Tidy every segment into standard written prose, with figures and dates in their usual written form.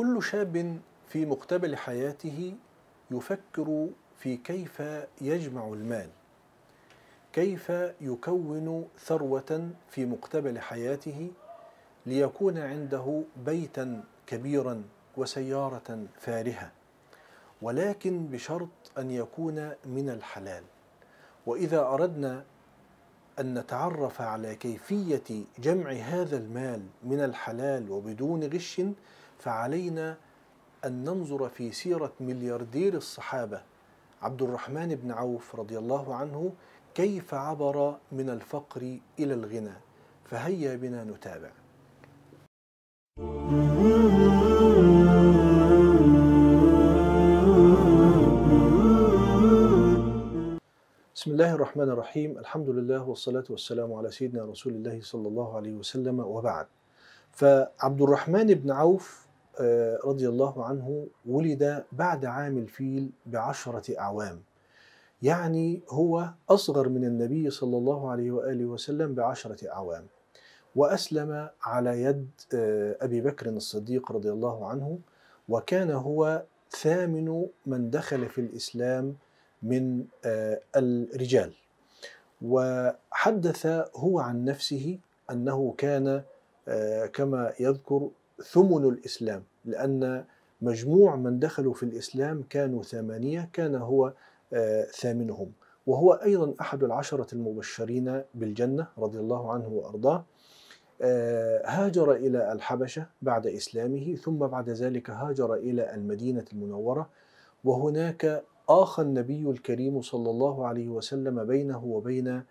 كل شاب في مقتبل حياته يفكر في كيف يجمع المال، كيف يكون ثروة في مقتبل حياته ليكون عنده بيتا كبيرا وسيارة فارهة، ولكن بشرط أن يكون من الحلال. وإذا أردنا أن نتعرف على كيفية جمع هذا المال من الحلال وبدون غش، فعلينا أن ننظر في سيرة ملياردير الصحابة عبد الرحمن بن عوف رضي الله عنه، كيف عبر من الفقر إلى الغنى. فهيا بنا نتابع. بسم الله الرحمن الرحيم، الحمد لله والصلاة والسلام على سيدنا رسول الله صلى الله عليه وسلم، وبعد. فعبد الرحمن بن عوف رضي الله عنه ولد بعد عام الفيل ب10 أعوام، يعني هو أصغر من النبي صلى الله عليه وآله وسلم ب10 أعوام، وأسلم على يد أبي بكر الصديق رضي الله عنه، وكان هو ثامن من دخل في الإسلام من الرجال. وحدث هو عن نفسه أنه كان كما يذكر ثمن الإسلام، لأن مجموع من دخلوا في الإسلام كانوا 8، كان هو ثامنهم، وهو أيضا أحد ال10 المبشرين بالجنة رضي الله عنه وأرضاه. هاجر إلى الحبشة بعد إسلامه، ثم بعد ذلك هاجر إلى المدينة المنورة، وهناك آخى النبي الكريم صلى الله عليه وسلم بينه وبين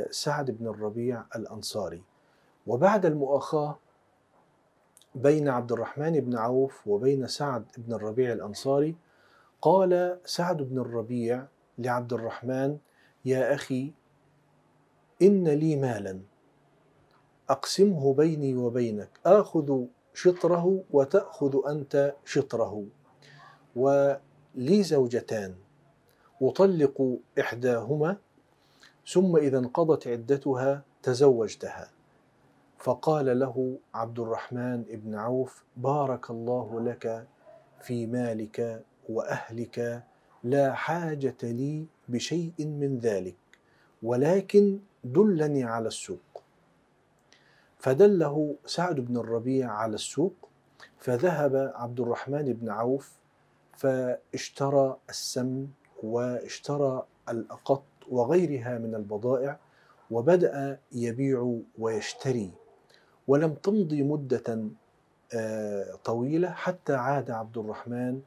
سعد بن الربيع الأنصاري. وبعد المؤاخاة بين عبد الرحمن بن عوف وبين سعد بن الربيع الأنصاري، قال سعد بن الربيع لعبد الرحمن: يا أخي، إن لي مالا أقسمه بيني وبينك، آخذ شطره وتأخذ أنت شطره، ولي زوجتان أطلق إحداهما، ثم إذا انقضت عدتها تزوجتها. فقال له عبد الرحمن بن عوف: بارك الله لك في مالك وأهلك، لا حاجة لي بشيء من ذلك، ولكن دلني على السوق. فدله سعد بن الربيع على السوق، فذهب عبد الرحمن بن عوف فاشترى السمن واشترى الأقط وغيرها من البضائع، وبدأ يبيع ويشتري. ولم تمضي مدة طويلة حتى عاد عبد الرحمن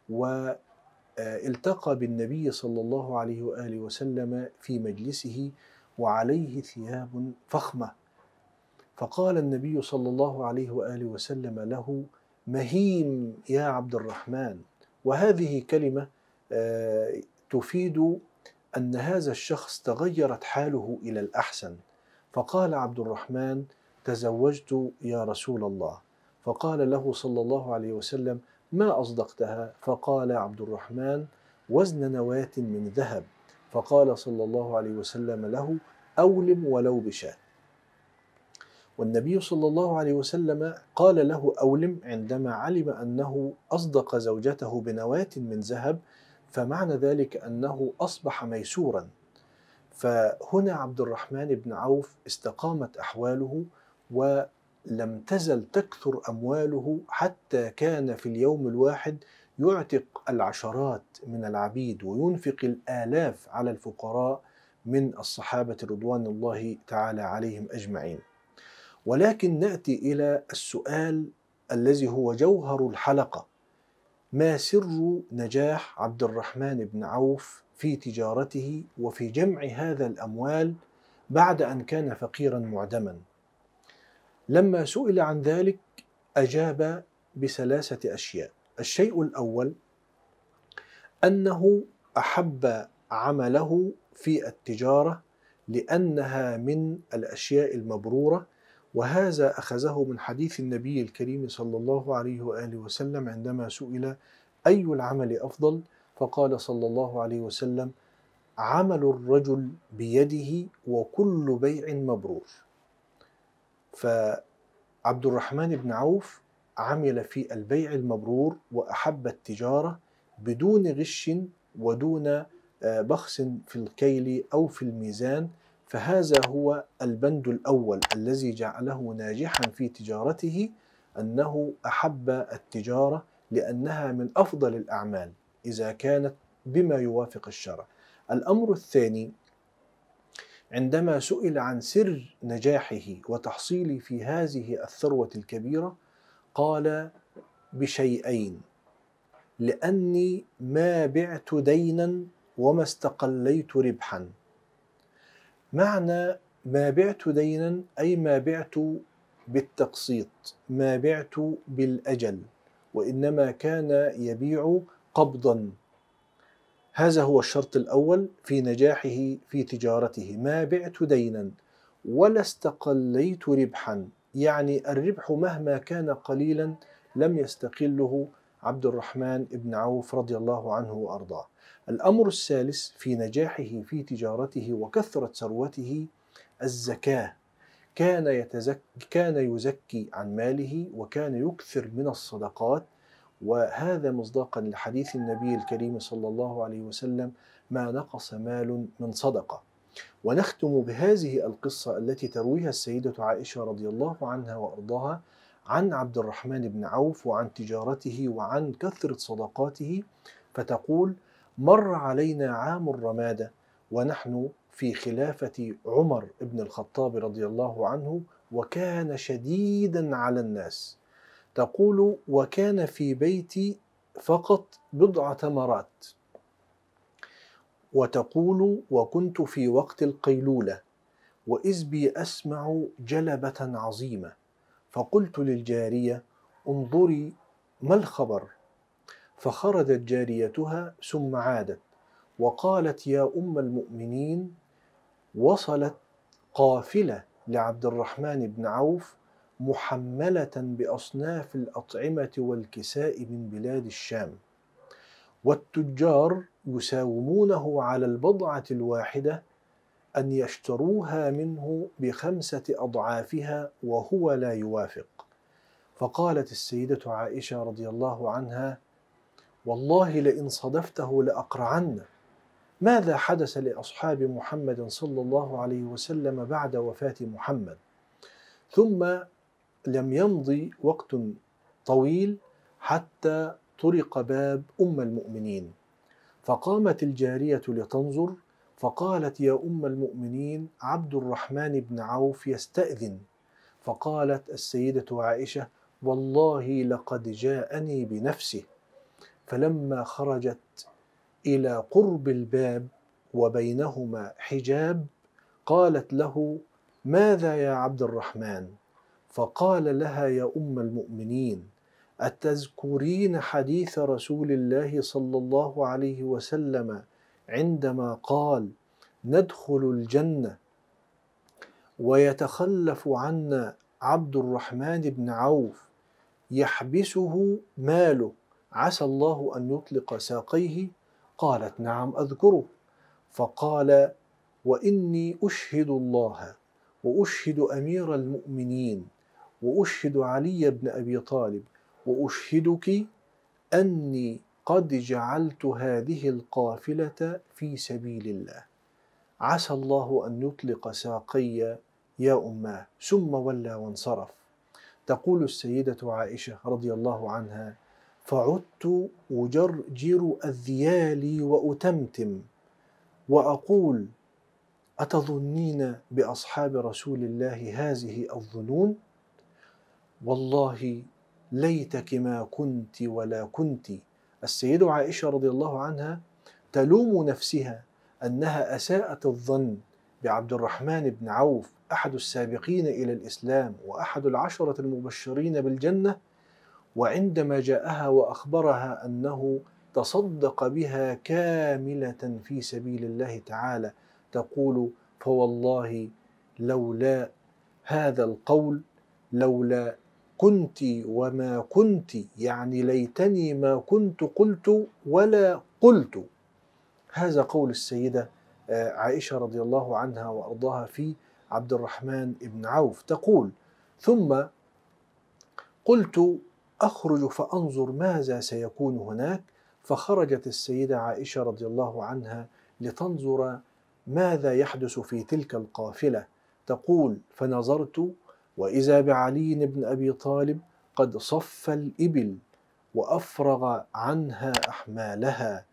والتقى بالنبي صلى الله عليه وآله وسلم في مجلسه وعليه ثياب فخمة، فقال النبي صلى الله عليه وآله وسلم له: مهيم يا عبد الرحمن. وهذه كلمة تفيد أن هذا الشخص تغيرت حاله إلى الأحسن. فقال عبد الرحمن: تزوجت يا رسول الله. فقال له صلى الله عليه وسلم: ما أصدقتها؟ فقال عبد الرحمن: وزن نواة من ذهب. فقال صلى الله عليه وسلم له: أولم ولو بشاة. والنبي صلى الله عليه وسلم قال له أولم عندما علم أنه أصدق زوجته بنواة من ذهب، فمعنى ذلك أنه أصبح ميسورا. فهنا عبد الرحمن بن عوف استقامت أحواله، ولم تزل تكثر أمواله، حتى كان في اليوم الواحد يعتق العشرات من العبيد وينفق الآلاف على الفقراء من الصحابة رضوان الله تعالى عليهم أجمعين. ولكن نأتي إلى السؤال الذي هو جوهر الحلقة: ما سر نجاح عبد الرحمن بن عوف في تجارته وفي جمع هذا الأموال بعد أن كان فقيرا معدما؟ لما سئل عن ذلك أجاب ب3 أشياء. الشيء الأول أنه أحب عمله في التجارة لأنها من الأشياء المبرورة، وهذا أخذه من حديث النبي الكريم صلى الله عليه وآله وسلم عندما سئل أي العمل أفضل، فقال صلى الله عليه وسلم: عمل الرجل بيده وكل بيع مبرور. فعبد الرحمن بن عوف عمل في البيع المبرور وأحب التجارة بدون غش ودون بخس في الكيل أو في الميزان، فهذا هو البند الأول الذي جعله ناجحا في تجارته، أنه أحب التجارة لأنها من أفضل الأعمال إذا كانت بما يوافق الشرع. الأمر الثاني، عندما سئل عن سر نجاحه وتحصيله في هذه الثروة الكبيرة قال: بشيئين، لأني ما بعت دينا وما استقليت ربحا. معنى ما بعت دينا أي ما بعت بالتقسيط، ما بعت بالأجل، وإنما كان يبيع قبضا. هذا هو الشرط الأول في نجاحه في تجارته، ما بعت دينا ولا استقليت ربحا، يعني الربح مهما كان قليلا لم يستقله عبد الرحمن بن عوف رضي الله عنه وأرضاه. الأمر الثالث في نجاحه في تجارته وكثرة ثروته الزكاة، كان يزكي عن ماله وكان يكثر من الصدقات، وهذا مصداقا لحديث النبي الكريم صلى الله عليه وسلم: ما نقص مال من صدقة. ونختم بهذه القصة التي ترويها السيدة عائشة رضي الله عنها وأرضاها عن عبد الرحمن بن عوف وعن تجارته وعن كثرة صدقاته، فتقول: مر علينا عام الرمادة ونحن في خلافة عمر بن الخطاب رضي الله عنه، وكان شديدا على الناس. تقول: وكان في بيتي فقط بضع تمرات. وتقول: وكنت في وقت القيلولة وإذ بي أسمع جلبة عظيمة، فقلت للجارية: انظري ما الخبر؟ فخرجت جاريتها ثم عادت وقالت: يا أم المؤمنين، وصلت قافلة لعبد الرحمن بن عوف محملة بأصناف الأطعمة والكساء من بلاد الشام، والتجار يساومونه على البضعة الواحدة أن يشتروها منه ب5 أضعافها وهو لا يوافق. فقالت السيدة عائشة رضي الله عنها: والله لئن صدفته لأقرعن. ماذا حدث لأصحاب محمد صلى الله عليه وسلم بعد وفاة محمد؟ ثم لم يمضي وقت طويل حتى طرق باب أم المؤمنين، فقامت الجارية لتنظر، فقالت: يا أم المؤمنين، عبد الرحمن بن عوف يستأذن. فقالت السيدة عائشة: والله لقد جاءني بنفسه. فلما خرجت إلى قرب الباب وبينهما حجاب قالت له: ماذا يا عبد الرحمن؟ فقال لها: يا أم المؤمنين، أتذكرين حديث رسول الله صلى الله عليه وسلم عندما قال: ندخل الجنة ويتخلف عنا عبد الرحمن بن عوف يحبسه ماله، عسى الله أن يطلق ساقيه؟ قالت: نعم أذكره. فقال: وإني أشهد الله وأشهد أمير المؤمنين وأشهد علي بن أبي طالب وأشهدك أني قد جعلت هذه القافلة في سبيل الله، عسى الله أن يطلق ساقي يا أماه. ثم ولى وانصرف. تقول السيدة عائشة رضي الله عنها: فعدت أجرجر أذيالي وأتمتم وأقول: أتظنين بأصحاب رسول الله هذه الظنون؟ والله ليتك ما كنت ولا كنت. السيدة عائشة رضي الله عنها تلوم نفسها أنها أساءت الظن بعبد الرحمن بن عوف، أحد السابقين إلى الإسلام وأحد ال10 المبشرين بالجنة، وعندما جاءها وأخبرها أنه تصدق بها كاملة في سبيل الله تعالى تقول: فوالله لولا هذا القول، لولا كنت وما كنت، يعني ليتني ما كنت قلت ولا قلت. هذا قول السيدة عائشة رضي الله عنها وأرضاها في عبد الرحمن بن عوف. تقول: ثم قلت أخرج فأنظر ماذا سيكون هناك. فخرجت السيدة عائشة رضي الله عنها لتنظر ماذا يحدث في تلك القافلة. تقول: فنظرت وإذا بعلي بن أبي طالب قد صف الإبل وأفرغ عنها أحمالها،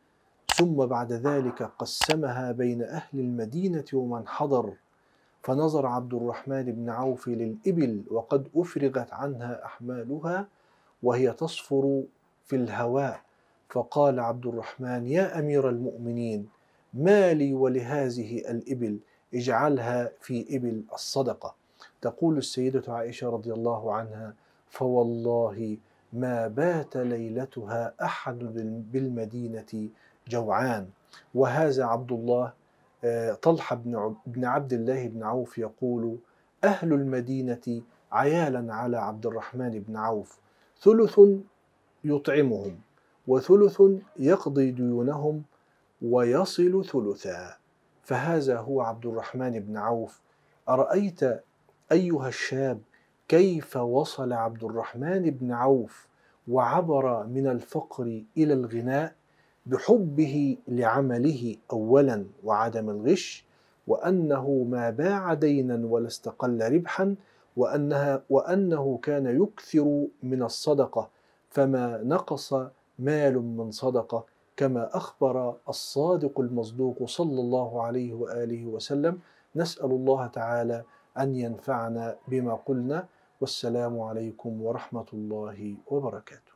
ثم بعد ذلك قسمها بين أهل المدينة ومن حضر. فنظر عبد الرحمن بن عوف للإبل وقد أفرغت عنها أحمالها وهي تصفر في الهواء، فقال عبد الرحمن: يا أمير المؤمنين، ما لي ولهذه الإبل؟ اجعلها في إبل الصدقة. تقول السيدة عائشة رضي الله عنها: فوالله ما بات ليلتها أحد بالمدينة جوعان. وهذا عبد الله طلحة بن عبد الله بن عوف يقول: أهل المدينة عيالا على عبد الرحمن بن عوف، ثلث يطعمهم وثلث يقضي ديونهم ويصل ثلثا. فهذا هو عبد الرحمن بن عوف. أرأيت أيها الشاب كيف وصل عبد الرحمن بن عوف وعبر من الفقر إلى الغناء بحبه لعمله أولا وعدم الغش، وأنه ما باع دينا ولا استقل ربحا، وأنه كان يكثر من الصدقة فما نقص مال من صدقة، كما أخبر الصادق المصدوق صلى الله عليه وآله وسلم. نسأل الله تعالى أن ينفعنا بما قلنا، والسلام عليكم ورحمة الله وبركاته.